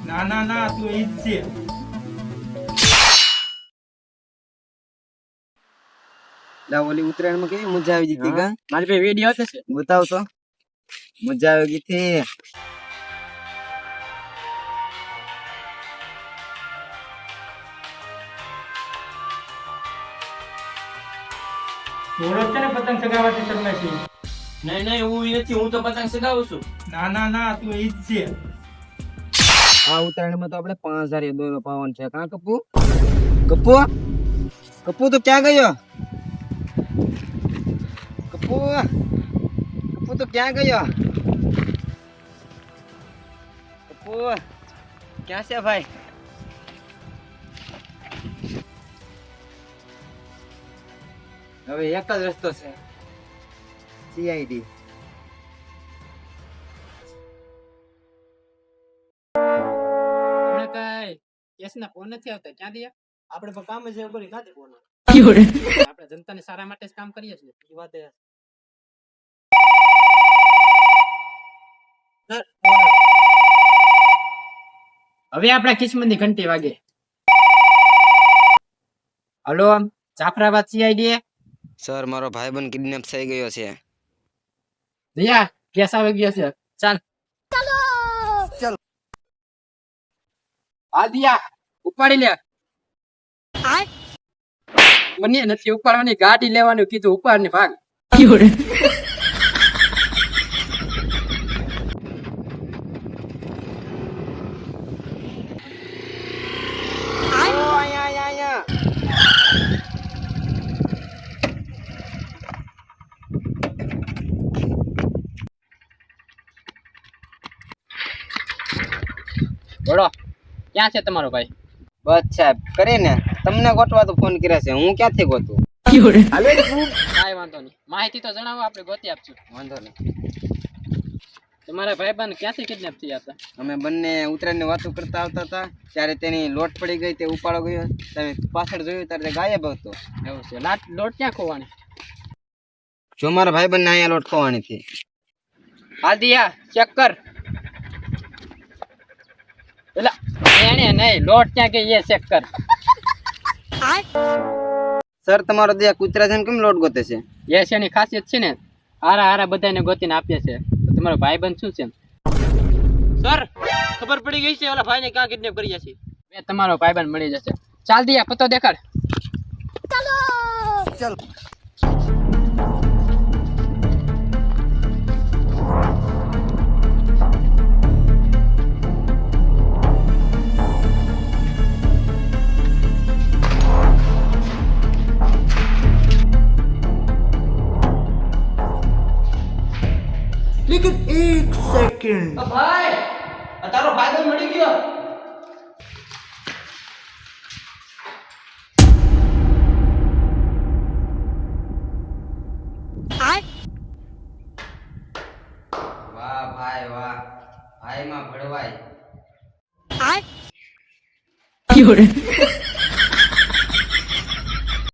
ના ના ના તું ઈ જ છે. ઓલી ઉત્તરાયણ માં કેવી મજા આવી ગઈ કા? મારી પાસે વિડિયો હશે છે, બતાવ તો. મજા આવી ગઈ હતી. ઘોડો છે ને પતંગ ચગાવવાથી શરમે છે. નહીં નહીં હું નથી, હું તો પતંગ ચગાવું છું. ના ના ના તું ઈ જ છે. આ ઉત્તરાયણ માં તો આપણે 5000 દોરો પાવન છે કા કપુ? કપુ કપુ તો ક્યાં ગયો? કપુ કપુ તો ક્યાં ગયો? કપુ ક્યાં છે ભાઈ? હવે એક જ રસ્તો છે, સીઆઈડી. આપણે કઈ કેસના ફોન નથી આવતા, ક્યાં દે? આપણે પણ કામ જ એવું કરી કાંથી બોલો. આપણે જનતાને સારા માટે જ કામ કરીએ છીએ. એ વાત એ. હવે આપણા કિસ્મતની ઘંટી વાગે. Hello, Jafrabad CID. સર, મારો ભાઈબંધ કિડનેપ થઈ ગયો છે. દિયા, કેસ આવી ગયો છે. ચાલ ચાલ. હા દિયા, ઉપાડી લે. મને નથી ઉપાડવાની, ગાડી લેવાનું કીધું, ઉપાડ ને ભાગ. બોલો, ક્યાં છે તમારો ભાઈ? બસ સાહેબ, કરે ને તમને ગોતવા તો ફોન કર્યા છે. હું ક્યાંથી ગોતું? હાલો ને તું. કાંઈ વાંધો નહીં, માહિતી તો જણાવો, આપણે ગોતી આપશું. વાંધો નહીં. તમારા ભાઈબંધ ક્યાંથી કિડનેપ થયા હતા? અમે બંને ઉત્તરાયણની વાતો કરતા આવતા હતા, ત્યારે તેની લોટ પડી ગઈ, તે ઉપાડો ગયો. તમે પાછળ જોયું ત્યારે તે ગાયબ હતો. એવું છે. લોટ ક્યાં ખોવાની? જો મારા ભાઈબંધને અહીંયા લોટ ખોવાની હતી. હા દિયા, ચેક કર. પેલા એને નહીં, લોટ ક્યાં કે એ ચેક કર. સર, તમારો દિયા કૂતરા છે ને કેમ લોટ ગોતે છે? એ છે એની ખાસિયત છે ને, હારા હારા બધાને ગોતીને આપે છે. તો તમારો ભાઈબંધ શું છે? સર, ખબર પડી ગઈ છે ઓલા ભાઈને ક્યાં કિડનેપ કર્યા છે. એ તમારો ભાઈબંધ મળી જશે. ચાલ દિયા, પતો દેખાડ. ચાલ. લેકિન એક સેકન્ડ. ભાઈ, આ તારો ભાઈબંધ મળી ગયો. વાહ ભાઈ વાહ, ભાઈમાં ભળવાય.